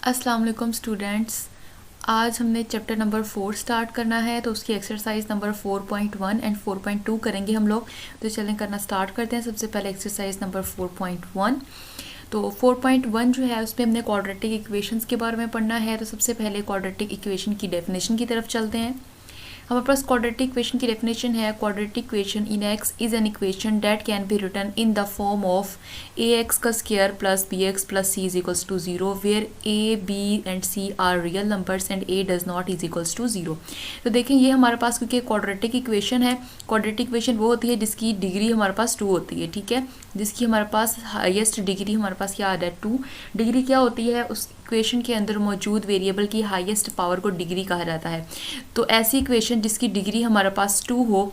अस्सलाम वालेकुम स्टूडेंट्स। आज हमने चैप्टर नंबर 4 स्टार्ट करना है, तो उसकी एक्सरसाइज नंबर 4.1 एंड 4.2 करेंगे हम लोग। तो चलें करना स्टार्ट करते हैं। सबसे पहले एक्सरसाइज नंबर 4.1। तो 4.1 जो है उसमें हमने क्वाड्रेटिक इक्वेशंस के बारे में पढ़ना है। तो सबसे पहले क्वाड्रेटिक इक्वेशन की डेफिनेशन की तरफ चलते हैं। हमारे पास क्वाड्रेटिक इक्वेशन की डेफिनेशन है, quadratic equation in x is an equation that can be written in the form of a x का square plus B x plus c is equals to zero, where a b and c are real numbers and a does not is equals to zero. तो देखें ये हमारे पास क्योंकि quadratic equation है, quadratic equation वो होती है जिसकी डिग्री हमारे पास 2 होती है, ठीक है, जिसकी हमारे पास हाईएस्ट डिग्री हमारे पास क्या आ रहा है 2 डिग्री क्या होती है, उस इक्वेशन के अंदर मौजूद वेरिएबल की हाईएस्ट पावर को डिग्री कहा जाता है। तो ऐसी इक्वेशन जिसकी डिग्री हमारे पास 2 हो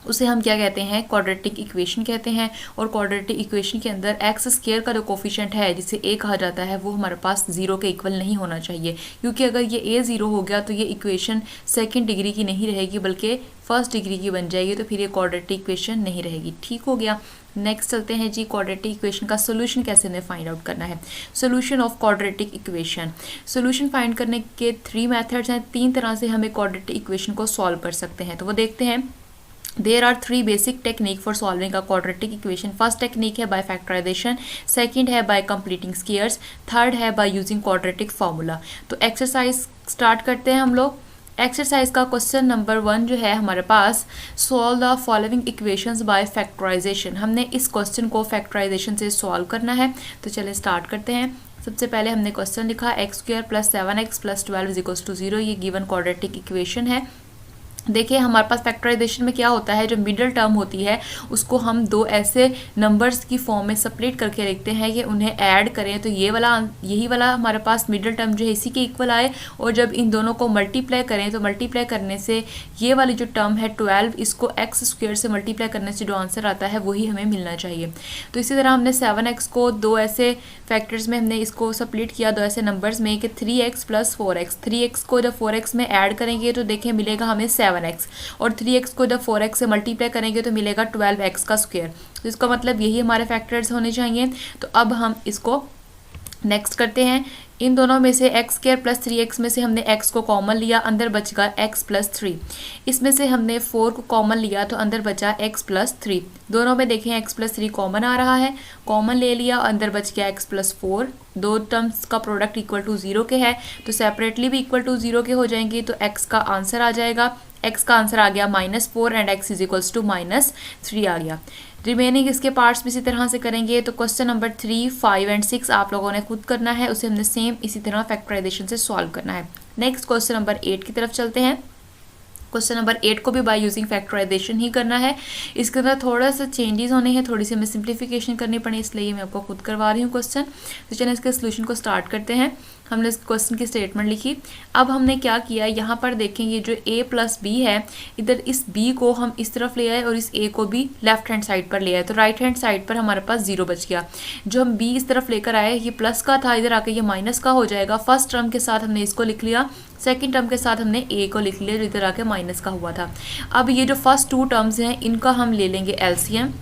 उसे हम क्या कहते हैं, क्वाड्रेटिक इक्वेशन कहते हैं। और क्वाड्रेटिक इक्वेशन के अंदर एक्स स्क्वायर का जो कोफिशिएंट है जिसे ए कहा जाता है वो हमारे पास 0 के इक्वल नहीं होना चाहिए, क्योंकि अगर ये ए 0 हो गया तो ये इक्वेशन सेकंड डिग्री की नहीं रहेगी बल्कि फर्स्ट डिग्री की बन जाएगी, तो फिर ये क्वाड्रेटिक इक्वेशन नहीं रहेगी। ठीक हो गया। नेक्स्ट चलते हैं जी, क्वाड्रेटिक इक्वेशन का सोल्यूशन कैसे हमें फाइंड आउट करना है। Solution of quadratic equation, solution find करने के 3 मेथड्स हैं। 3 तरह से हमें क्वाड्रेटिक इक्वेशन को सॉल्व कर सकते हैं, तो वो देखते हैं। There are 3 basic technique for solving a quadratic equation. First technique है by factorization, second है by completing squares, third है by using quadratic formula. तो एक्सरसाइज स्टार्ट करते हैं हम लोग। एक्सरसाइज का क्वेश्चन नंबर 1 जो है हमारे पास, solve the following equations by factorisation. हमने इस क्वेश्चन को फैक्टराइजेशन से सॉल्व करना है, तो चलिए स्टार्ट करते हैं। सबसे पहले हमने क्वेश्चन लिखा X square plus 7x plus 12 is equals to 0। ये गिवन क्वाड्रेटिक इक्वेशन है। देखिए हमारे पास फैक्टराइजेशन में क्या होता है, जो मिडिल टर्म होती है उसको हम 2 ऐसे नंबर्स की फॉर्म में सेपरेट करके लिखते हैं कि उन्हें ऐड करें तो यही वाला हमारे पास मिडिल टर्म जो है इसी के इक्वल आए, और जब इन दोनों को मल्टीप्लाई करें तो मल्टीप्लाई करने से ये वाली जो टर्म है 12, इसको एक्स स्क्वायर से मल्टीप्लाई करने से जो आंसर आता है वही हमें मिलना चाहिए। तो इसी तरह हमने 7x को 2 ऐसे फैक्टर्स में हमने इसको सेपरेट किया, 2 ऐसे नंबर्स में कि 3x प्लस 4x। 3x को जब 4x में ऐड करेंगे तो देखें मिलेगा हमें 7x, और 3x को जब 4x से मल्टीप्लाई करेंगे तो मिलेगा 12x का स्क्वायर। तो इसका मतलब यही हमारे फैक्टर्स होने चाहिए। तो अब हम इसको नेक्स्ट करते हैं। इन दोनों में से एक्स स्क्वायर प्लस 3x में से हमने x को कॉमन लिया, अंदर बच गया x प्लस 3। इसमें से हमने 4 को कॉमन लिया तो अंदर बचा x प्लस 3। दोनों में देखें x प्लस 3 कॉमन आ रहा है, कॉमन ले लिया, अंदर बच गया x प्लस 4। 2 टर्म्स का प्रोडक्ट इक्वल टू 0 के है, तो सेपरेटली भी इक्वल टू 0 के हो जाएंगे, तो x का आंसर आ जाएगा। x का आंसर आ गया -4 and x is equals to -3 आ गया। रिमेनिंग इसके पार्ट्स भी इसी तरह से करेंगे। तो क्वेश्चन नंबर 3, 5 एंड 6 आप लोगों ने खुद करना है, उसे हमने सेम इसी तरह फैक्टराइजेशन से सॉल्व करना है। नेक्स्ट क्वेश्चन नंबर 8 की तरफ चलते हैं। क्वेश्चन नंबर 8 को भी बाय यूजिंग फैक्टराइजेशन ही करना है। इसके अंदर थोड़ा सा चेंजेस होने हैं, थोड़ी सी हमें सिंप्लीफिकेशन करनी पड़ी, इसलिए मैं आपको खुद करवा रही हूँ क्वेश्चन। तो चलिए इसके सोल्यूशन को स्टार्ट करते हैं। हमने इस क्वेश्चन की स्टेटमेंट लिखी। अब हमने क्या किया, यहाँ पर देखें ये जो a प्लस बी है, इधर इस b को हम इस तरफ ले आए और इस a को भी लेफ्ट हैंड साइड पर ले आए, तो राइट हैंड साइड पर हमारे पास 0 बच गया। जो हम b इस तरफ लेकर आए ये प्लस का था, इधर आके ये माइनस का हो जाएगा। फर्स्ट टर्म के साथ हमने इसको लिख लिया, सेकेंड टर्म के साथ हमने a को लिख लिया जो इधर आके माइनस का हुआ था। अब ये जो फर्स्ट 2 टर्म्स हैं इनका हम ले लेंगे एलसीएम।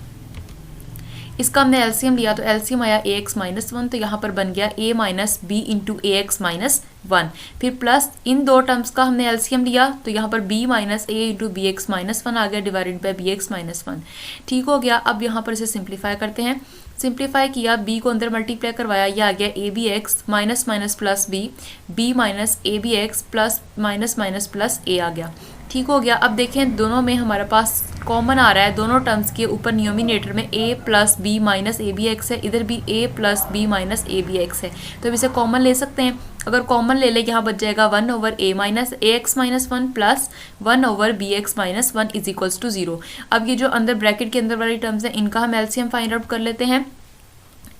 इसका हमने एलसीएम लिया तो एलसीएम आया ax माइनस 1, तो यहाँ पर बन गया a minus B into ax minus 1। फिर प्लस इन 2 टर्म्स का हमने एलसीएम लिया तो यहाँ पर b minus a into B X minus 1 आ गया, divided by B X minus 1। ठीक हो गया। अब यहाँ पर इसे सिंप्लीफाई करते हैं। सिंप्लीफाई किया, b को अंदर मल्टीप्लाई करवाया, यह आ गया A B X minus minus plus B minus A B x plus minus minus plus a आ गया। ठीक हो गया। अब देखें दोनों में हमारे पास कॉमन आ रहा है, दोनों टर्म्स के ऊपर न्यूमिनेटर में a plus B minus A B X है, इधर भी a plus B minus A B X है, तो अब इसे कॉमन ले सकते हैं। अगर कॉमन ले ले यहाँ बच जाएगा 1 over a minus A X minus 1 plus 1 over B X minus 1 is equals to 0। अब ये जो अंदर ब्रैकेट के अंदर वाली टर्म्स हैं इनका हम एलसीएम फाइंड आउट कर लेते हैं।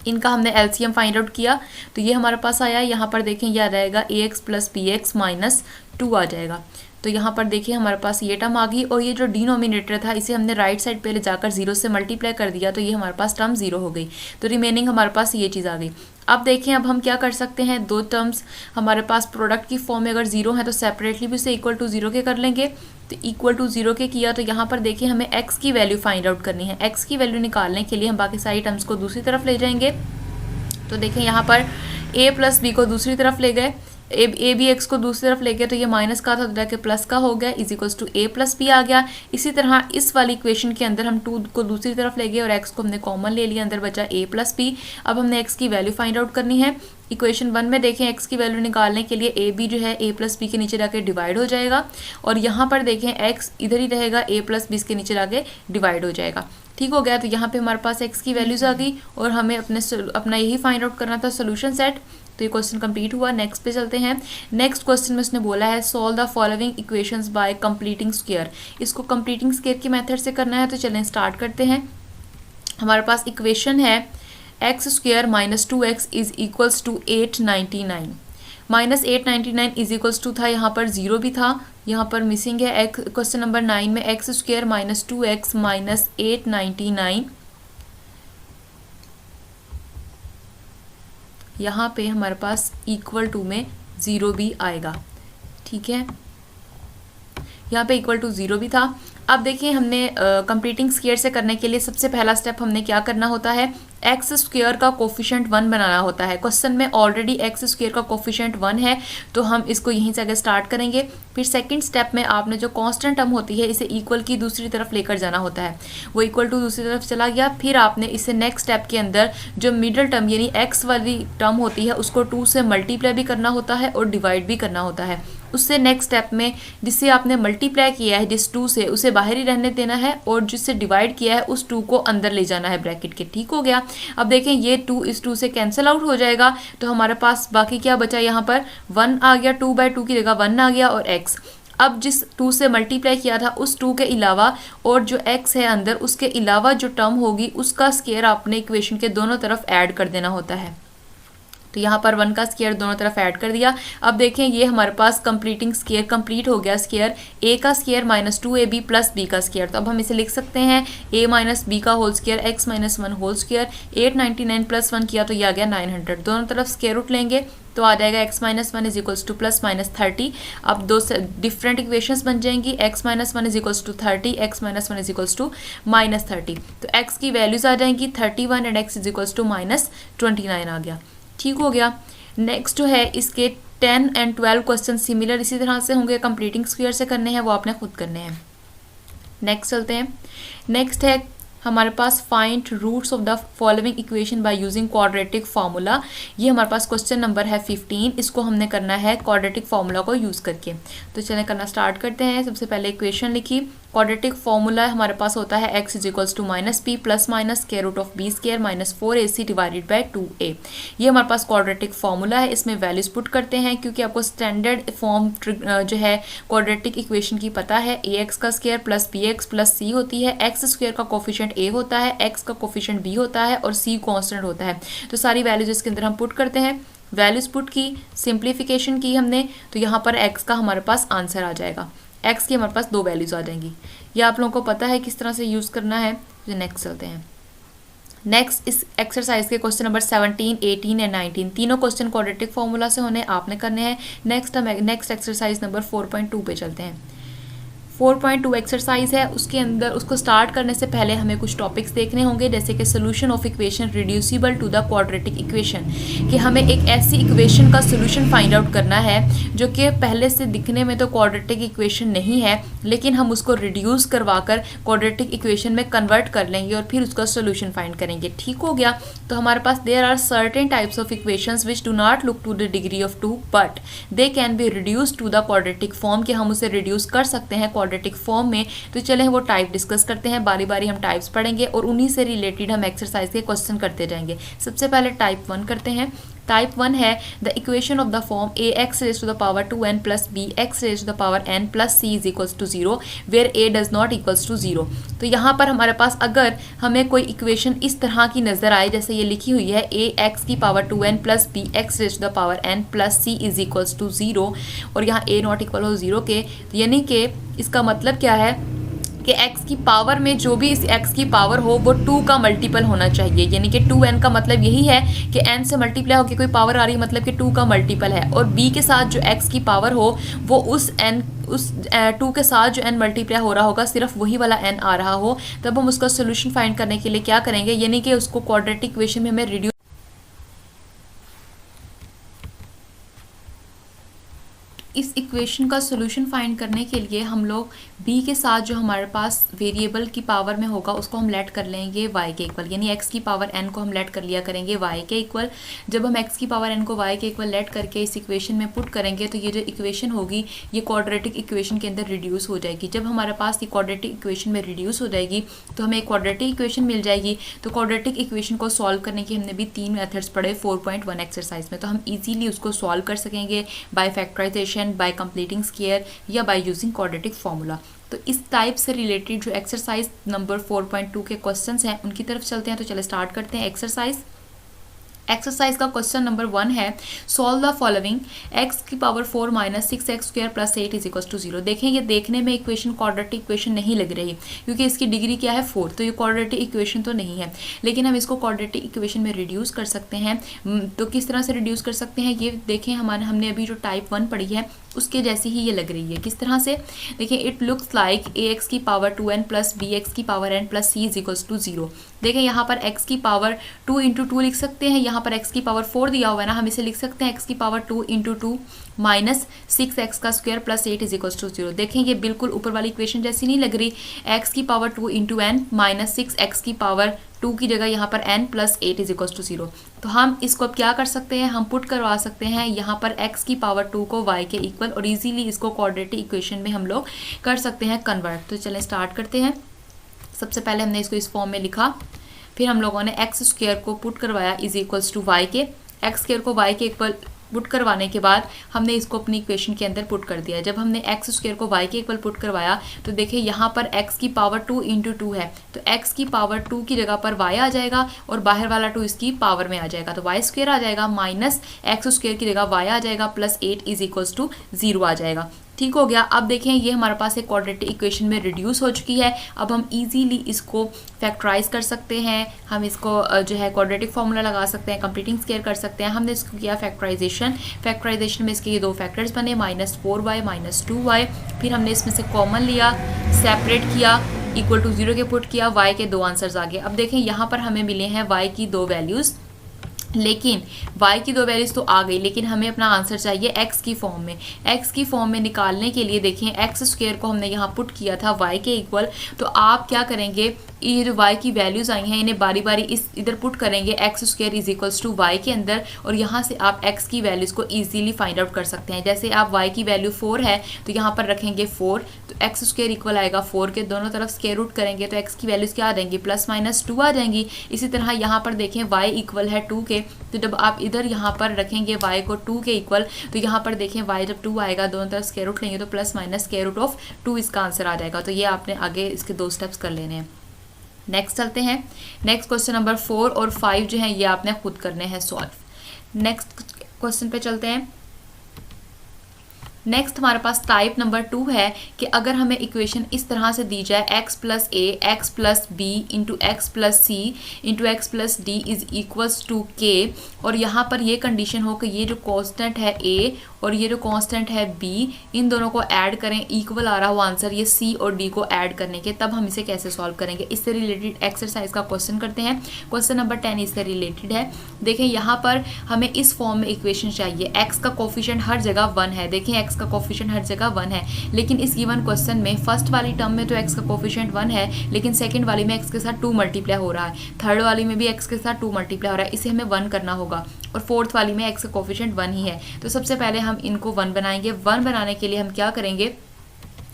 इनका हमने एलसीएम फाइंड आउट किया तो ये हमारे पास आया, यहाँ पर देखें यह आ जाएगा ax plus B X minus 2 आ जाएगा। तो यहाँ पर देखिए हमारे पास ये टर्म आ गई, और ये जो डिनोमिनेटर था इसे हमने राइट साइड पे ले जाकर 0 से मल्टीप्लाई कर दिया, तो ये हमारे पास टर्म 0 हो गई। तो रिमेनिंग हमारे पास ये चीज़ आ गई। अब देखें अब हम क्या कर सकते हैं, 2 टर्म्स हमारे पास प्रोडक्ट की फॉर्म में अगर 0 है तो सेपरेटली भी उसे इक्वल टू 0 के कर लेंगे। तो इक्वल टू 0 के किया तो यहाँ पर देखिए हमें x की वैल्यू फाइंड आउट करनी है। x की वैल्यू निकालने के लिए हम बाकी सारी टर्म्स को दूसरी तरफ ले जाएंगे। तो देखें यहाँ पर ए प्लस बी को दूसरी तरफ ले गए, ए बी एक्स को दूसरी तरफ ले गए, तो ये माइनस का था तो जाके प्लस का हो गया, is equals to a plus b आ गया। इसी तरह इस वाली इक्वेशन के अंदर हम 2 को दूसरी तरफ ले गए और एक्स को हमने कॉमन ले लिया, अंदर बचा ए प्लस बी। अब हमने एक्स की वैल्यू फाइंड आउट करनी है। इक्वेशन 1 में देखें एक्स की वैल्यू निकालने के लिए ए बी जो है ए प्लस बी के नीचे जाके डिवाइड हो जाएगा, और यहाँ पर देखें एक्स इधर ही रहेगा, ए प्लस बी के नीचे जाके डिवाइड हो जाएगा। ठीक हो गया, तो यहाँ पे हमारे पास एक्स की वैल्यूज आ गई और हमें अपना यही फाइंड आउट करना था सोल्यूशन सेट। तो ये क्वेश्चन कंप्लीट हुआ। नेक्स्ट पे चलते हैं। नेक्स्ट क्वेश्चन में उसने बोला है solve the following equations by completing square. इसको कंप्लीटिंग स्क्वायर के मेथड से करना है, तो चलें स्टार्ट करते हैं। हमारे पास इक्वेशन है X square minus 2x is equals to 899। Minus 899 is equals to था, यहाँ पर 0 भी था, यहाँ पर मिसिंग है। क्वेश्चन नंबर 9 में x square minus 2x minus 899, यहाँ पे हमारे पास इक्वल टू में 0 भी आएगा। ठीक है, यहाँ पे इक्वल टू 0 भी था। अब देखिए हमने कंप्लीटिंग स्क्वायर से करने के लिए सबसे पहला स्टेप हमने क्या करना होता है, एक्स स्क्वायर का कोफिशिएंट 1 बनाना होता है। क्वेश्चन में ऑलरेडी एक्स स्क्वायर का कोफिशिएंट 1 है, तो हम इसको यहीं से आगे स्टार्ट करेंगे। फिर सेकंड स्टेप में आपने जो कांस्टेंट टर्म होती है इसे इक्वल की दूसरी तरफ लेकर जाना होता है, वो इक्वल टू दूसरी तरफ चला गया। फिर आपने इसे नेक्स्ट स्टेप के अंदर जो मिडिल टर्म यानी एक्स वाली टर्म होती है उसको 2 से मल्टीप्लाई भी करना होता है और डिवाइड भी करना होता है। उससे नेक्स्ट स्टेप में जिससे आपने मल्टीप्लाई किया है जिस 2 से, उसे बाहर ही रहने देना है, और जिससे डिवाइड किया है उस 2 को अंदर ले जाना है ब्रैकेट के। ठीक हो गया। अब देखें ये 2 इस 2 से कैंसिल आउट हो जाएगा, तो हमारे पास बाकी क्या बचा, यहाँ पर 1 आ गया, 2/2 की जगह 1 आ गया, और x। अब जिस 2 से मल्टीप्लाई किया था उस 2 के अलावा और जो x है अंदर उसके अलावा जो टर्म होगी उसका स्क्वायर आपने इक्वेशन के दोनों तरफ ऐड कर देना होता है। तो यहाँ पर 1 का स्क्वायर दोनों तरफ ऐड कर दिया। अब देखें ये हमारे पास कंप्लीटिंग स्क्वायर कंप्लीट हो गया। स्क्वायर a का square minus 2ab plus b का स्क्वायर, तो अब हम इसे लिख सकते हैं a माइनस बी का whole square x minus 1 whole square. 899 plus 1 किया तो ये आ गया 900। दोनों तरफ स्क्वायर रूट लेंगे तो आ जाएगा x minus 1 is equals to plus minus 30। अब दो डिफरेंट इक्वेशंस बन जाएंगी, x minus 1 is equals to 30, x minus 1 is equals to minus 30। तो x की वैल्यूज आ जाएंगी 31 and x is equals to minus 29 आ गया। ठीक हो गया। नेक्स्ट जो है इसके 10 एंड 12 क्वेश्चन सिमिलर इसी तरह से होंगे, कंप्लीटिंग स्क्वायर से करने हैं, वो आपने खुद करने हैं। नेक्स्ट चलते हैं। नेक्स्ट है हमारे पास find roots of the following equation by using quadratic formula. ये हमारे पास क्वेश्चन नंबर है 15, इसको हमने करना है क्वाड्रेटिक फार्मूला को यूज़ करके। तो चलें करना स्टार्ट करते हैं। सबसे पहले इक्वेशन लिखी। क्वाड्रेटिक फार्मूला हमारे पास होता है x is equals to minus P plus minus square root of B square minus 4ac divided by 2a। ये हमारे पास क्वाड्रेटिक फार्मूला है। इसमें वैल्यूज पुट करते हैं क्योंकि आपको स्टैंडर्ड फॉर्म जो है क्वाड्रेटिक इक्वेशन की पता है। ax का square plus bx plus c होती है, x स्क्वायर का कोफिशिएंट a होता है, x का कोफिशिएंट b होता है और c कांस्टेंट होता है। तो सारी वैल्यूज इसके अंदर हम पुट करते हैं। वैल्यूज पुट की, सिंप्लीफिकेशन की हमने, तो यहाँ पर x का हमारे पास आंसर आ जाएगा। x की हमारे पास 2 वैल्यूज आ जाएंगी। ये आप लोगों को पता है किस तरह से यूज़ करना है। तो नेक्स्ट चलते हैं। नेक्स्ट इस एक्सरसाइज के क्वेश्चन नंबर 17, 18 एंड 19 तीनों क्वेश्चन क्वाड्रेटिक फार्मूला से होने आपने करने हैं। नेक्स्ट एक्सरसाइज नंबर 4.2 पे चलते हैं। 4.2 एक्सरसाइज है, उसके अंदर उसको स्टार्ट करने से पहले हमें कुछ टॉपिक्स देखने होंगे, जैसे कि solution of equation reducible to the quadratic equation, कि हमें एक ऐसी इक्वेशन का सोल्यूशन फाइंड आउट करना है जो कि पहले से दिखने में तो क्वाड्रेटिक इक्वेशन नहीं है, लेकिन हम उसको रिड्यूस करवाकर क्वाड्रेटिक इक्वेशन में कन्वर्ट कर लेंगे और फिर उसका सोल्यूशन फाइंड करेंगे। ठीक हो गया। तो हमारे पास there are certain types of equations which do not look to the degree of 2 but they can be reduce to the quadratic form, कि हम उसे रिड्यूस कर सकते हैं क्वाड्रेटिक फॉर्म में। तो चलें वो टाइप डिस्कस करते हैं। बारी बारी हम टाइप्स पढ़ेंगे और उन्हीं से रिलेटेड हम एक्सरसाइज के क्वेश्चन करते जाएंगे। सबसे पहले टाइप 1 करते हैं। टाइप 1 है the equation of the form ax raised to the power 2n plus bx raised to the power n plus c is equals to 0 where a does not equals to 0। तो यहाँ पर हमारे पास अगर हमें कोई इक्वेशन इस तरह की नज़र आए, जैसे ये लिखी हुई है ax की power 2n plus bx raised to the power n plus c is equals to 0 और यहाँ a नॉट इक्वल हो 0 के, यानी कि इसका मतलब क्या है कि x की पावर में जो भी इस x की पावर हो वो 2 का मल्टीपल होना चाहिए, यानी कि 2n का मतलब यही है कि n से मल्टीप्लाई होकर कोई पावर आ रही है, मतलब कि 2 का मल्टीपल है। और b के साथ जो x की पावर हो वो उस 2 के साथ जो n मल्टीप्लाई हो रहा होगा सिर्फ वही वाला n आ रहा हो, तब हम उसका सोल्यूशन फाइंड करने के लिए क्या करेंगे, यानी कि उसको क्वाड्रेटिक इक्वेशन में हमें इस इक्वेशन का सोल्यूशन फाइंड करने के लिए हम लोग b के साथ जो हमारे पास वेरिएबल की पावर में होगा उसको हम लेट कर लेंगे y के इक्वल, यानी x की पावर n को हम लेट कर लिया करेंगे y के इक्वल। जब हम x की पावर n को y के इक्वल लेट करके इस इक्वेशन में पुट करेंगे तो ये जो इक्वेशन होगी ये क्वाड्रेटिक इक्वेशन के अंदर रिड्यूस हो जाएगी। जब हमारे पास ये क्वाड्रेटिक इक्वेशन में रिड्यूस हो जाएगी तो हमें एक क्वाड्रेटिक इक्वेशन मिल जाएगी। तो क्वाड्रेटिक इक्वेशन को सॉल्व करने की हमने भी 3 मेथड्स पढ़े 4.1 एक्सरसाइज में, तो हम इजीली उसको सॉल्व कर सकेंगे by factorization, by completing square या बाय यूजिंग क्वाड्रेटिक फॉर्मूला। तो इस टाइप से रिलेटेड जो एक्सरसाइज नंबर 4.2 के क्वेश्चंस हैं उनकी तरफ चलते हैं। तो चले स्टार्ट करते हैं एक्सरसाइज का क्वेश्चन नंबर 1 है, सॉल्व द फॉलोइंग x की power 4 minus 6x square plus 8 is equal to 0। देखें ये देखने में इक्वेशन क्वाड्रेटिक इक्वेशन नहीं लग रही क्योंकि इसकी डिग्री क्या है 4, तो ये क्वाड्रेटिक इक्वेशन तो नहीं है, लेकिन हम इसको क्वाड्रेटिक इक्वेशन में रिड्यूस कर सकते हैं। तो किस तरह से रिड्यूस कर सकते हैं ये देखें, हमने अभी जो टाइप 1 पढ़ी है उसके जैसी ही ये लग रही है। किस तरह से देखिए, इट लुक्स लाइक ax की पावर 2n प्लस bx की power n plus c is equals to 0। देखें यहाँ पर x की पावर 2 इंटू 2 लिख सकते हैं, यहाँ पर x की पावर 4 दिया हुआ है ना, हम इसे लिख सकते हैं x की पावर 2 इंटू 2 माइनस 6x का square plus 8 is equals to 0। देखें ये बिल्कुल ऊपर वाली इक्वेशन जैसी नहीं लग रही। x की power 2 into n minus 6x की पावर 2 की जगह यहाँ पर n plus 8 is equals to 0। तो हम इसको अब क्या कर सकते हैं, हम पुट करवा सकते हैं यहाँ पर x की पावर 2 को y के इक्वल और इजीली इसको क्वाड्रेटिक इक्वेशन में हम लोग कर सकते हैं कन्वर्ट। तो चलें स्टार्ट करते हैं। सबसे पहले हमने इसको इस फॉर्म में लिखा, फिर हम लोगों ने एक्स स्क्वायर को पुट करवाया इज इक्वल्स टू वाई के, एक्स स्क्वायर को वाई के इक्वल पुट करवाने के बाद हमने इसको अपनी इक्वेशन के अंदर पुट कर दिया। जब हमने एक्स स्क्वायर को वाई के इक्वल पुट करवाया तो देखिए यहाँ पर x की पावर 2 इंटू 2 है, तो x की पावर 2 की जगह पर y आ जाएगा और बाहर वाला 2 इसकी पावर में आ जाएगा, तो वाई स्क्वायर आ जाएगा माइनस एक्स स्क्वायर की जगह y आ जाएगा प्लस 8 इज इक्वल्स टू 0 आ जाएगा। ठीक हो गया। अब देखें ये हमारे पास एक क्वाड्रेटिक इक्वेशन में रिड्यूस हो चुकी है। अब हम इजीली इसको फैक्टराइज कर सकते हैं, हम इसको जो है क्वाड्रेटिक फॉर्मूला लगा सकते हैं, कंप्लीटिंग स्क्वायर कर सकते हैं। हमने इसको किया फैक्टराइजेशन में इसके ये 2 फैक्टर्स बने -4y माइनस 2y, फिर हमने इसमें से कॉमन लिया, सेपरेट किया, इक्वल टू 0 के पुट किया, y के 2 आंसर्स आ गए। अब देखें यहाँ पर हमें मिले हैं y की 2 वैल्यूज़, लेकिन y की 2 वैल्यूज तो आ गई, लेकिन हमें अपना आंसर चाहिए x की फॉर्म में। x की फॉर्म में निकालने के लिए देखें एक्स स्क्वायर को हमने यहाँ पुट किया था y के इक्वल, तो आप क्या करेंगे, ये जो y की वैल्यूज़ आई हैं इन्हें बारी बारी इधर पुट करेंगे X square is equals to Y के अंदर, और यहाँ से आप x की वैल्यूज़ को ईजिली फाइंड आउट कर सकते हैं। जैसे आप y की वैल्यू 4 है तो यहाँ पर रखेंगे 4, तो एक्स स्क्वायर इक्वल आएगा 4 के, दोनों तरफ स्क्वायर रूट करेंगे तो x की वैल्यूज़ क्या आ जाएंगी, प्लस माइनस 2 आ जाएंगी। इसी तरह यहाँ पर देखें y इक्वल है 2 के, तो जब आप इधर यहाँ पर रखेंगे y को 2 के इक्वल, तो यहाँ पर देखें y जब 2 आएगा दोनों तरफ स्क्वायर रूट लेंगे तो plus minus square root of 2 इसका आंसर आ जाएगा। तो ये आपने आगे इसके 2 स्टेप्स कर लेने हैं। नेक्स्ट चलते हैं। नेक्स्ट क्वेश्चन नंबर 4 और 5 जो है ये आपने खुद करने हैं सॉल्व। नेक्स्ट क्वेश्चन पे चलते हैं। नेक्स्ट हमारे पास टाइप नंबर 2 है कि अगर हमें इक्वेशन इस तरह से दी जाए x plus A X plus B into X plus C into X plus D is equals to के, और यहाँ पर ये कंडीशन हो कि ये जो कांस्टेंट है a और ये जो कांस्टेंट है b, इन दोनों को ऐड करें, इक्वल आ रहा हो आंसर ये c और d को ऐड करने के, तब हम इसे कैसे सॉल्व करेंगे। इससे रिलेटेड एक्सरसाइज का क्वेश्चन करते हैं। क्वेश्चन नंबर 10 इससे रिलेटेड है। देखें यहाँ पर हमें इस फॉर्म में इक्वेशन चाहिए, x का कोफिशिएंट हर जगह 1 है। देखें x का कोफिशिएंट हर जगह 1 है, लेकिन इस गिवन क्वेश्चन में फर्स्ट वाली टर्म में तो x का कोफिशिएंट 1 है, लेकिन सेकंड वाली में x के साथ 2 मल्टीप्लाई हो रहा है, थर्ड वाली में भी x के साथ 2 मल्टीप्लाई हो रहा है, इसे हमें 1 करना होगा, और फोर्थ वाली में x का कोफिशिएंट 1 ही है। तो सबसे पहले हम इनको 1 बनाएंगे। 1 बनाने के लिए हम क्या करेंगे,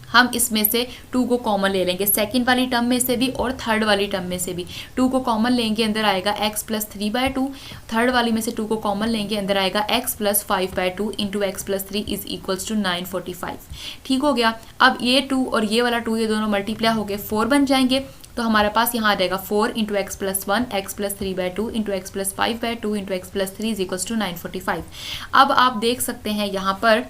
हम इसमें से 2 को कॉमन ले लेंगे, सेकंड वाली टर्म में से भी और थर्ड वाली टर्म में से भी 2 को कॉमन लेंगे, अंदर आएगा x प्लस 3/2, थर्ड वाली में से 2 को कॉमन लेंगे, अंदर आएगा x plus 5/2 into X plus 3 is equals to 945। ठीक हो गया। अब ये 2 और ये वाला 2 ये दोनों मल्टीप्लाई होकर 4 बन जाएंगे, तो हमारे पास यहाँ आ जाएगा 4 into X plus 1 X plus 3/2 into X plus 5/2 into X plus 3 is equals to 945। अब आप देख सकते हैं यहाँ पर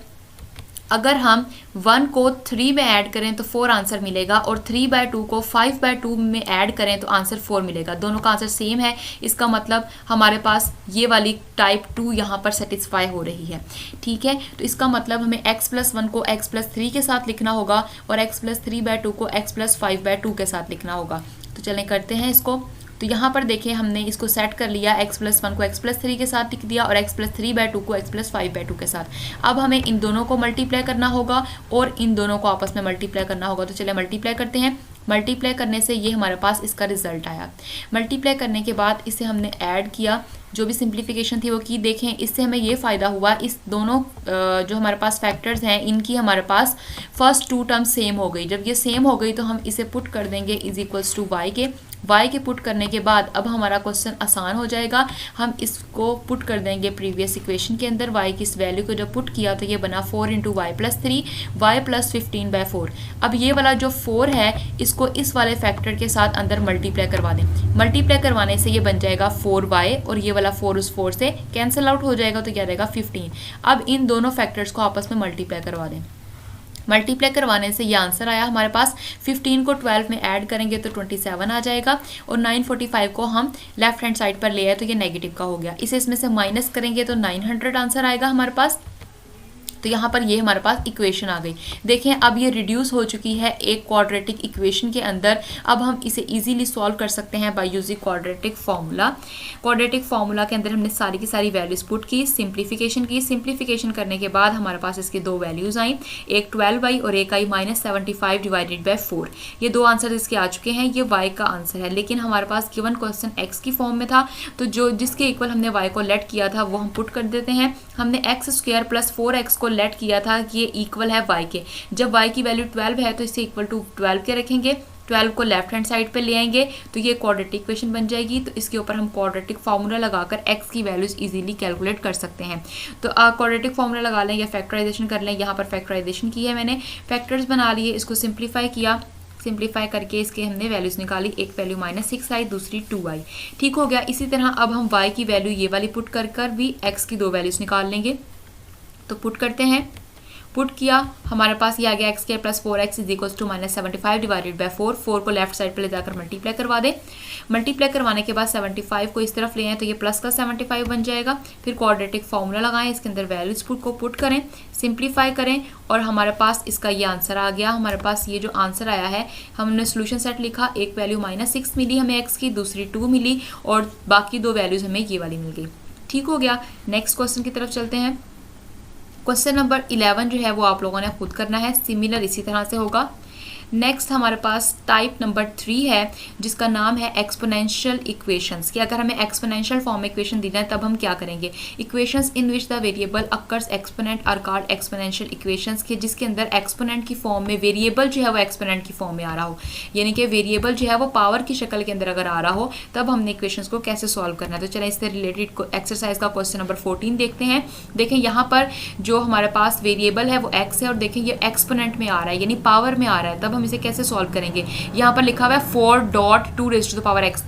अगर हम 1 को 3 में ऐड करें तो 4 आंसर मिलेगा, और 3/2 को 5/2 में ऐड करें तो आंसर 4 मिलेगा। दोनों का आंसर सेम है, इसका मतलब हमारे पास ये वाली टाइप 2 यहाँ पर सेटिस्फाई हो रही है। ठीक है, तो इसका मतलब हमें x प्लस 1 को x प्लस 3 के साथ लिखना होगा और x प्लस 3/2 को x प्लस 5/2 के साथ लिखना होगा। तो चलें करते हैं इसको। तो यहाँ पर देखें हमने इसको सेट कर लिया, x+1 को x+3 के साथ लिख दिया और x+3/2 को x+5/2 के साथ। अब हमें इन दोनों को मल्टीप्लाई करना होगा और इन दोनों को आपस में मल्टीप्लाई करना होगा। तो चलिए मल्टीप्लाई करते हैं। मल्टीप्लाई करने से ये हमारे पास इसका रिजल्ट आया। मल्टीप्लाई करने के बाद इसे हमने ऐड किया, जो भी सिंप्लीफिकेशन थी वो की। देखें इससे हमें ये फ़ायदा हुआ, इस दोनों जो हमारे पास फैक्टर्स हैं इनकी हमारे पास फर्स्ट 2 टर्म सेम हो गई। जब ये सेम हो गई तो हम इसे पुट कर देंगे इज इक्वल्स टू y के पुट करने के बाद अब हमारा क्वेश्चन आसान हो जाएगा। हम इसको पुट कर देंगे प्रीवियस इक्वेशन के अंदर। y की इस वैल्यू को जब पुट किया तो ये बना 4 × y+3 y+15/4। अब ये वाला जो 4 है इसको इस वाले फैक्टर के साथ अंदर मल्टीप्लाई करवा दें। मल्टीप्लाई करवाने से ये बन जाएगा 4y और ये वाला 4 उस 4 से कैंसिल आउट हो जाएगा, तो क्या रहेगा 15। अब इन दोनों फैक्टर्स को आपस में मल्टीप्लाई करवा दें। मल्टीप्लाई करवाने से ये आंसर आया हमारे पास। 15 को 12 में ऐड करेंगे तो 27 आ जाएगा और 945 को हम लेफ्ट हैंड साइड पर ले आए तो ये नेगेटिव का हो गया। इसे इसमें से माइनस करेंगे तो 900 आंसर आएगा हमारे पास। तो यहाँ पर ये हमारे पास इक्वेशन आ गई। देखें अब ये रिड्यूस हो चुकी है एक क्वाड्रेटिक इक्वेशन के अंदर। अब हम इसे इजीली सॉल्व कर सकते हैं bye using quadratic formula. Quadratic formula के अंदर हमने सारी की सारी वैल्यूज पुट की, सिंप्लीफिकेशन की। सिंप्लीफिकेशन करने के बाद हमारे पास इसकी दो वैल्यूज आई, एक 12y और एक आई -75/4। ये दो आंसर इसके आ चुके हैं। ये y का आंसर है, लेकिन हमारे पास गिवन क्वेश्चन x की फॉर्म में था, तो जो जिसके इक्वल हमने y को लेट किया था वो हम पुट कर देते हैं। हमने x² + 4x को लेट किया था कि ये इक्वल है y के। जब y की वैल्यू 12 है तो इसे इक्वल टू 12 के रखेंगे। 12 को लेफ्ट हैंड साइड पे ले आएंगे तो ये क्वाड्रेटिक इक्वेशन बन जाएगी। तो इसके ऊपर हम क्वाड्रेटिक फार्मूला लगाकर x की वैल्यूज इजीली कैलकुलेट कर सकते हैं। तो क्वाड्रेटिक फार्मूला लगा लें या फैक्टराइजेशन कर लें। यहाँ पर फैक्टराइजेशन की है मैंने, फैक्टर्स बना लिए, इसको सिंप्लीफाई किया। सिंप्लीफाई करके इसके हमने वैल्यूज निकाली, एक वैल्यू -6 आई, दूसरी 2 आई। ठीक हो गया। इसी तरह अब हम y की वैल्यू ये वाली पुट कर भी x की दो वैल्यूज निकाल लेंगे। तो पुट करते हैं। पुट किया, हमारे पास ये आ गया x² + 4x = -75/4। 4 को लेफ्ट साइड पे ले जाकर मल्टीप्लाई करवा दें। मल्टीप्लाई करवाने के बाद 75 को इस तरफ ले आए तो ये प्लस का 75 बन जाएगा। फिर क्वाड्रेटिक फार्मूला लगाएं, इसके अंदर वैल्यूज को पुट करें, सिंप्लीफाई करें और हमारे पास इसका ये आंसर आ गया। हमारे पास ये जो आंसर आया है, हमने सोल्यूशन सेट लिखा, एक वैल्यू -6 मिली हमें x की, दूसरी 2 मिली और बाकी दो वैल्यूज हमें ये वाली मिल गई। ठीक हो गया। नेक्स्ट क्वेश्चन की तरफ चलते हैं। क्वेश्चन नंबर 11 जो है वो आप लोगों ने खुद करना है, सिमिलर इसी तरह से होगा। नेक्स्ट हमारे पास टाइप नंबर 3 है जिसका नाम है एक्सपोनेंशियल इक्वेशंस। कि अगर हमें एक्सपोनेंशियल फॉर्म में इक्वेशन दी जाए तब हम क्या करेंगे। Equations in which the variable occurs exponent are called exponential equations, के जिसके अंदर एक्सपोनेंट की फॉर्म में वेरिएबल जो है वो एक्सपोनेंट की फॉर्म में आ रहा हो, यानी कि वेरिएबल जो है वो पावर की शक्ल के अंदर अगर आ रहा हो तब हमने इक्वेशंस को कैसे सॉल्व करना है। तो चलें इससे रिलेटेड एक्सरसाइज का क्वेश्चन नंबर 14 देखते हैं। देखें यहाँ पर जो हमारे पास वेरिएबल है वो x है और देखें ये एक्सपोनेंट में आ रहा है यानी पावर में आ रहा है। तब हम इसे कैसे सॉल्व करेंगे। यहाँ पर लिखा हुआ है 4.2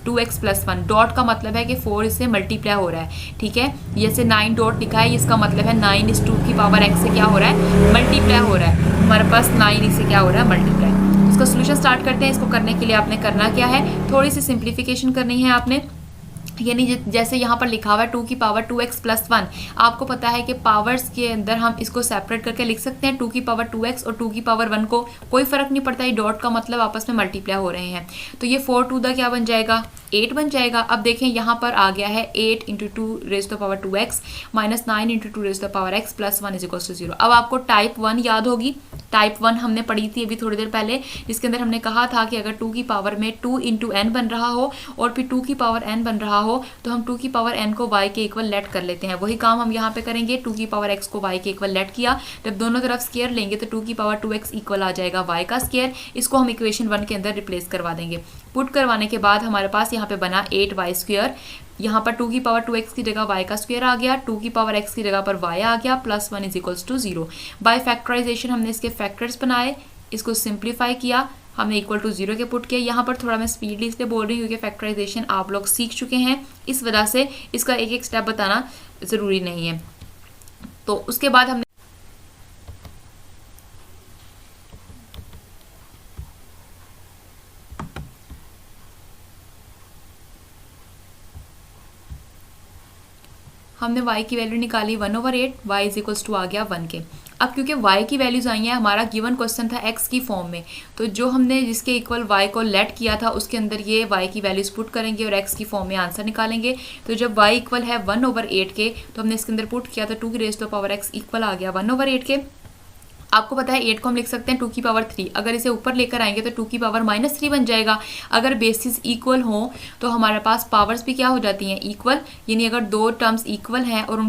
2x + 1। डॉट का मतलब है कि 4 इससे मल्टीप्लाई हो रहा है। ठीक है, जैसे 9 डॉट लिखा है, इसका मतलब है 9 इस 2 की पावर x से क्या हो रहा है, मल्टीप्लाई हो रहा है। हमारे पास 9 इससे क्या हो रहा है, मल्टीप्लाई। इसका सोल्यूशन स्टार्ट करते हैं। इसको करने के लिए आपने करना क्या है, थोड़ी सी सिंप्लीफिकेशन करनी है आपने। यानी जैसे यहाँ पर लिखा हुआ है 2 की पावर 2x + 1। आपको पता है कि पावर्स के अंदर हम इसको सेपरेट करके लिख सकते हैं। 2 की पावर 2x और 2 की पावर 1 को कोई फर्क नहीं पड़ता, ये डॉट का मतलब आपस में मल्टीप्लाई हो रहे हैं। तो ये 4 2 दा क्या बन जाएगा, 8 बन जाएगा। अब देखें यहाँ पर आ गया है 8 × 2⁻² -9 × 2⁻x + 1 = 0। अब आपको टाइप 1 याद होगी। टाइप 1 हमने पढ़ी थी अभी थोड़ी देर पहले, जिसके अंदर हमने कहा था कि अगर 2 की पावर में 2 × n बन रहा हो और फिर 2 की पावर n बन रहा हो तो हम 2 की पावर n को y के इक्वल लेट कर लेते हैं। वही काम हम यहाँ पे करेंगे। 2 की पावर x को y के इक्वल लेट किया, जब दोनों तरफ स्क्वायर लेंगे तो 2 की पावर 2x इक्वल आ जाएगा y का स्क्वायर। इसको हम इक्वेशन 1 के अंदर रिप्लेस करवा देंगे। पुट करवाने के बाद हमारे पास यहाँ पे बना 8y²। यहाँ पर 2 की पावर 2x की जगह y का स्क्वायर आ गया, 2 की पावर x की जगह पर y आ गया, +1 = 0। बाय फैक्टराइजेशन हमने इसके फैक्टर्स बनाए, इसको सिंप्लीफाई किया, हमने इक्वल टू 0 के पुट किया। यहाँ पर थोड़ा मैं स्पीडली इसलिए बोल रही हूँ क्योंकि फैक्टराइजेशन आप लोग सीख चुके हैं, इस वजह से इसका एक एक स्टेप बताना ज़रूरी नहीं है। तो उसके बाद हमने y की वैल्यू निकाली 1/8, y = आ गया 1 के। अब क्योंकि y की वैल्यूज आई हैं, हमारा गिवन क्वेश्चन था x की फॉर्म में, तो जो हमने जिसके इक्वल y को लेट किया था उसके अंदर ये y की वैल्यूज पुट करेंगे और x की फॉर्म में आंसर निकालेंगे। तो जब y इक्वल है 1/8 के, तो हमने इसके अंदर पुट किया तो 2 की raise to power x equal आ गया 1/8 के। आपको पता है 8 को हम लिख सकते हैं 2 की पावर 3, अगर इसे ऊपर लेकर आएंगे तो 2 की पावर -3 बन जाएगा। अगर बेसिस इक्वल हो तो हमारे पास पावर्स भी क्या हो जाती हैं, इक्वल, यानी अगर दो टर्म्स इक्वल हैं और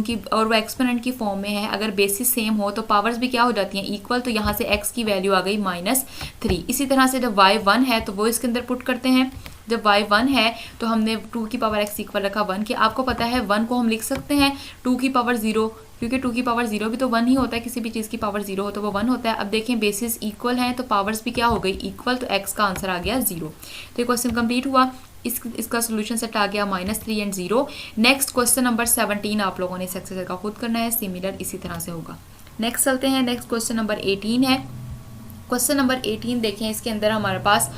वो एक्सपोनेंट की फॉर्म में है, अगर बेसिस सेम हो तो पावर्स भी क्या हो जाती हैं, इक्वल। तो यहाँ से x की वैल्यू आ गई -3। इसी तरह से जब y 1 है तो वो इसके अंदर पुट करते हैं। जब y 1 है तो हमने 2 की पावर x इक्वल रखा 1 के। आपको पता है 1 को हम लिख सकते हैं 2 की पावर 0, क्योंकि 2 की पावर 0 भी तो 1 ही होता है, किसी भी चीज़ की पावर 0 हो तो वो 1 होता है। अब देखें बेसिस इक्वल हैं तो पावर्स भी क्या हो गई, इक्वल, तो x का आंसर आ गया 0। तो ये क्वेश्चन कंप्लीट हुआ। इसका सोल्यूशन सेट आ गया -3 एंड 0। नेक्स्ट क्वेश्चन नंबर 17 आप लोगों ने इस एक्सरसाइज का खुद करना है, सिमिलर इसी तरह से होगा। नेक्स्ट चलते हैं, नेक्स्ट क्वेश्चन नंबर 18 है। क्वेश्चन नंबर 18 देखें, इसके अंदर हमारे पास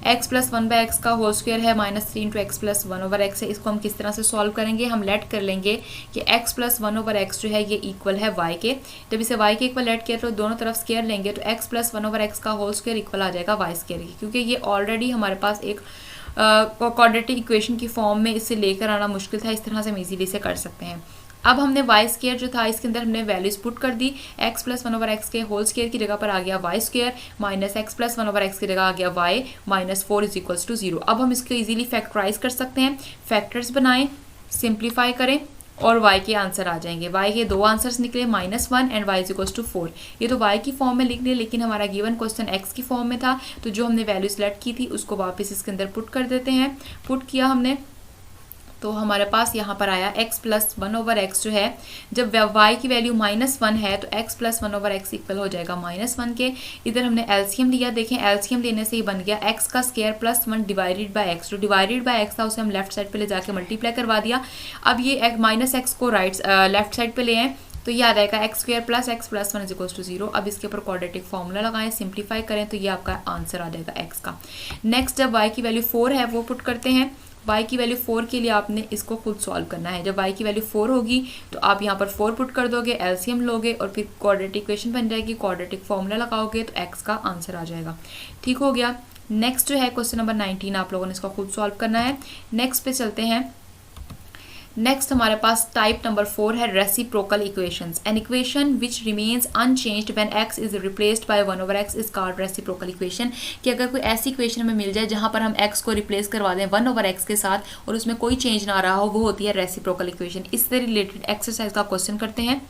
x प्लस 1/x का होल स्क्वायर है -3 इंटू x प्लस 1/x है। इसको हम किस तरह से सॉल्व करेंगे, हम लेट कर लेंगे कि x प्लस 1/x जो है ये इक्वल है y के। जब इसे y के इक्वल लेट किया तो दोनों तरफ स्क्वायर लेंगे तो x प्लस 1/x का होल स्क्वायर इक्वल आ जाएगा y स्क्वायर की, क्योंकि ये ऑलरेडी हमारे पास एक क्वाड्रेटिक इक्वेशन की फॉर्म में इसे लेकर आना मुश्किल था। इस तरह से हम इजीली से कर सकते हैं। अब हमने y स्क्वायर जो था इसके अंदर हमने वैल्यूज पुट कर दी। x प्लस 1/x के होल स्क्वायर की जगह पर आ गया y square, minus x plus 1/x की जगह आ गया y -4 इज इक्वल्स टू 0। अब हम इसको इजीली फैक्टराइज कर सकते हैं। फैक्टर्स बनाएं, सिंप्लीफाई करें और y के आंसर आ जाएंगे। y के दो आंसर्स निकले -1 and y is equals to 4। ये तो y की फॉर्म में लिख लिया, लेकिन हमारा गिवन क्वेश्चन x की फॉर्म में था, तो जो हमने वैल्यू सेलेक्ट की थी उसको वापस इसके अंदर पुट कर देते हैं। पुट किया हमने तो हमारे पास यहाँ पर आया x प्लस 1/x जो है, जब y की वैल्यू -1 है तो x प्लस 1/x इक्वल हो जाएगा -1 के। इधर हमने एलसीएम लिया, देखें एलसीएम लेने से ही बन गया x का square plus 1 divided by x। जो डिवाइडेड बाय x था उसे हम लेफ्ट साइड पे ले जाके मल्टीप्लाई करवा दिया। अब ये -x को लेफ्ट साइड पे ले आए तो ये आ जाएगा x square plus x plus 1 is equals to 0। अब इसके ऊपर क्वाड्रेटिक फॉर्मूला लगाएं, सिंप्लीफाई करें तो ये आपका आंसर आ जाएगा x का। नेक्स्ट जब y की वैल्यू 4 है वो पुट करते हैं। y की वैल्यू 4 के लिए आपने इसको खुद सॉल्व करना है। जब y की वैल्यू 4 होगी तो आप यहाँ पर 4 पुट कर दोगे, एलसीएम लोगे और फिर क्वाड्रेटिक इक्वेशन बन जाएगी, क्वाड्रेटिक फॉर्मूला लगाओगे तो x का आंसर आ जाएगा। ठीक हो गया। नेक्स्ट जो है क्वेश्चन नंबर 19, आप लोगों ने इसका खुद सॉल्व करना है। नेक्स्ट पे चलते हैं। नेक्स्ट हमारे पास टाइप नंबर 4 है reciprocal equations. An equation which remains unchanged when x is replaced by 1/x is called reciprocal equation. कि अगर कोई ऐसी इक्वेशन हमें मिल जाए जहां पर हम x को रिप्लेस करवा दें 1/x के साथ और उसमें कोई चेंज ना रहा हो, वो होती है रेसिप्रोकल इक्वेशन। इससे रिलेटेड एक्सरसाइज का क्वेश्चन करते हैं।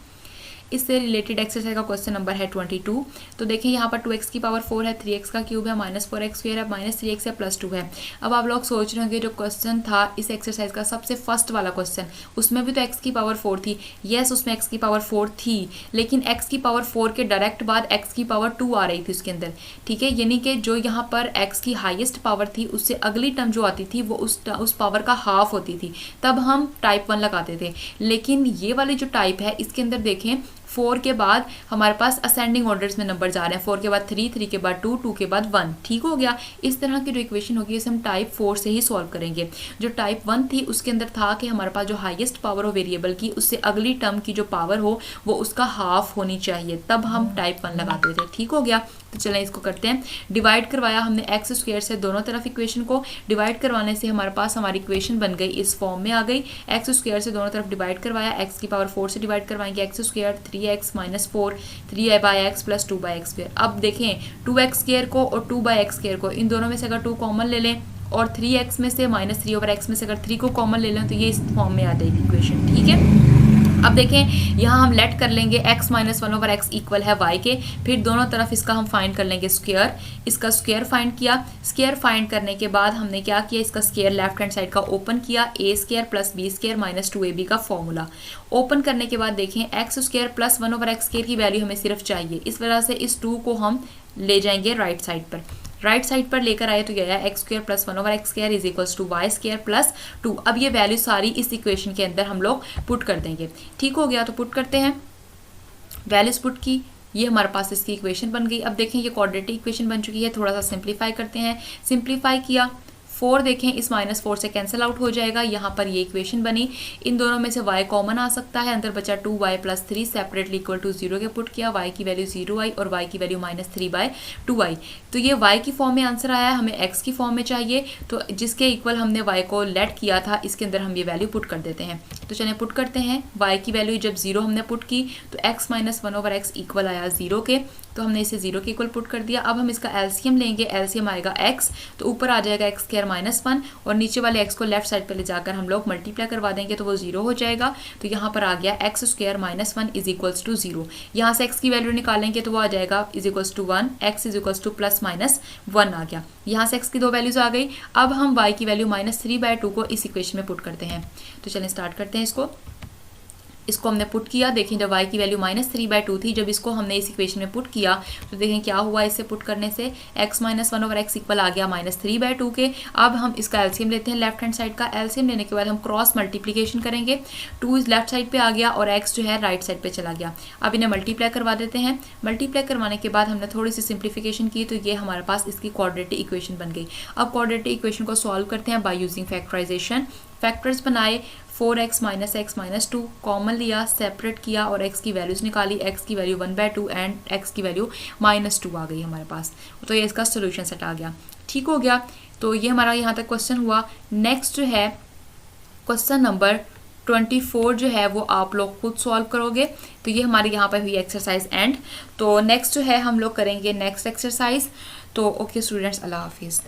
इससे रिलेटेड एक्सरसाइज का क्वेश्चन नंबर है 22। तो देखिए यहाँ पर 2x की पावर 4 है, 3x का क्यूब है, -4x स्क्वायर है, -3x है, +2 है। अब आप लोग सोच रहे होंगे जो क्वेश्चन था इस एक्सरसाइज का सबसे फर्स्ट वाला क्वेश्चन, उसमें भी तो x की पावर 4 थी। यस, उसमें x की पावर 4 थी, लेकिन x की पावर 4 के डायरेक्ट बाद x की पावर 2 आ रही थी उसके अंदर। ठीक है, यानी कि जो यहाँ पर x की हाईएस्ट पावर थी उससे अगली टर्म जो आती थी वो उस पावर का हाफ होती थी, तब हम टाइप 1 लगाते थे। लेकिन ये वाली जो टाइप है इसके अंदर देखें 4 के बाद हमारे पास असेंडिंग ऑर्डर्स में नंबर जा रहे हैं। 4 के बाद 3, 3 के बाद 2, 2 के बाद 1। ठीक हो गया। इस तरह की जो इक्वेशन होगी इसे हम टाइप 4 से ही सॉल्व करेंगे। जो टाइप 1 थी उसके अंदर था कि हमारे पास जो हाईएस्ट पावर हो वेरिएबल की उससे अगली टर्म की जो पावर हो वो उसका हाफ होनी चाहिए, तब हम टाइप 1 लगाते थे। ठीक हो गया। तो चलें इसको करते हैं। डिवाइड करवाया हमने x स्क्वायर से दोनों तरफ इक्वेशन को। डिवाइड करवाने से हमारे पास हमारी इक्वेशन बन गई, इस फॉर्म में आ गई। x स्क्वायर से दोनों तरफ डिवाइड करवाया, x की पावर 4 से डिवाइड करवाएंगे, x square 3x -4 3/x plus 2/x square. अब देखें 2x स्क्वायर को और 2/x स्क्वायर को, इन दोनों में से अगर 2 कॉमन ले लें और 3x में से -3/x में से अगर 3 को कॉमन ले लें तो ये इस फॉर्म में आ जाएगी इक्वेशन। ठीक है। अब देखें यहाँ हम लेट कर लेंगे x माइनस 1/x इक्वल है y के, फिर दोनों तरफ इसका हम फाइंड कर लेंगे स्क्वायर। इसका स्क्वायर फाइंड किया। स्क्वायर फाइंड करने के बाद हमने क्या किया, इसका स्क्वायर लेफ्ट हैंड साइड का ओपन किया, a square plus b square minus 2ab का फॉर्मूला। ओपन करने के बाद देखें x square plus 1/x square की वैल्यू हमें सिर्फ चाहिए, इस वजह से इस 2 को हम ले जाएंगे राइट साइड पर। राइट साइड पर लेकर आए तो ये आया x square plus 1/x square is equals to y square plus 2। अब ये वैल्यू सारी इस इक्वेशन के अंदर हम लोग पुट कर देंगे। ठीक हो गया, तो पुट करते हैं। वैल्यूज पुट की, ये हमारे पास इसकी इक्वेशन बन गई। अब देखें ये क्वाड्रेटिक इक्वेशन बन चुकी है। थोड़ा सा सिंप्लीफाई करते हैं। सिंप्लीफाई किया, 4 देखें इस -4 से कैंसिल आउट हो जाएगा, यहाँ पर ये इक्वेशन बनी। इन दोनों में से y कॉमन आ सकता है, अंदर बचा 2y + 3 सेपरेटली इक्वल टू 0 के पुट किया, y की वैल्यू 0 आई और y की वैल्यू -3/2i। तो ये y की फॉर्म में आंसर आया, हमें x की फॉर्म में चाहिए, तो जिसके इक्वल हमने y को लेट किया था इसके अंदर हम ये वैल्यू पुट कर देते हैं। तो चलिए पुट करते हैं। y की वैल्यू जब 0 हमने पुट की तो x - 1/x इक्वल आया 0 के, तो हमने इसे 0 के इक्वल पुट कर दिया। अब हम इसका एलसीएम लेंगे, एलसीएम आएगा x, तो ऊपर आ जाएगा x² - 1 और नीचे वाले x को लेफ्ट साइड पे ले जाकर हम लोग मल्टीप्लाई करवा देंगे तो वो 0 हो जाएगा। तो यहाँ पर आ गया x² - 1 इज इक्वल्स टू 0। यहाँ से x की वैल्यू निकालेंगे तो वो आ जाएगा is equals to 1, x is equals to +-1 आ गया। यहाँ से x की 2 वैल्यूज आ गई। अब हम y की वैल्यू -3/2 को इस इक्वेशन में पुट करते हैं। तो चलें स्टार्ट करते हैं इसको हमने पुट किया। देखें जब y की वैल्यू -3/2 थी, जब इसको हमने इस इक्वेशन में पुट किया तो देखें क्या हुआ इसे पुट करने से, x - 1/x इक्वल आ गया -3/2 के। अब हम इसका एलसीएम लेते हैं, लेफ्ट हैंड साइड का एलसीएम लेने के बाद हम क्रॉस मल्टीप्लिकेशन करेंगे। 2 इस लेफ्ट साइड पे आ गया और x जो है राइट साइड पे चला गया। अब इन्हें मल्टीप्लाई करवा देते हैं। मल्टीप्लाई करवाने के बाद हमने थोड़ी सी सिंप्लीफिकेशन की तो ये हमारे पास इसकी क्वाड्रेटिक इक्वेशन बन गई। अब क्वाड्रेटिक इक्वेशन को सॉल्व करते हैं बाय यूजिंग फैक्टराइजेशन। फैक्टर्स बनाए, 4x - x - 2 कॉमन लिया, सेपरेट किया और x की वैल्यूज निकाली। x की वैल्यू 1/2 एंड x की वैल्यू -2 आ गई हमारे पास। तो ये इसका सोल्यूशन सेट आ गया, ठीक हो गया। तो ये हमारा यहाँ तक क्वेश्चन हुआ। नेक्स्ट जो है क्वेश्चन नंबर 24 जो है वो आप लोग खुद सॉल्व करोगे। तो ये हमारी यहाँ पर हुई एक्सरसाइज एंड। तो नेक्स्ट जो है हम लोग करेंगे नेक्स्ट एक्सरसाइज। तो ओके स्टूडेंट्स, अल्लाह हाफिज़।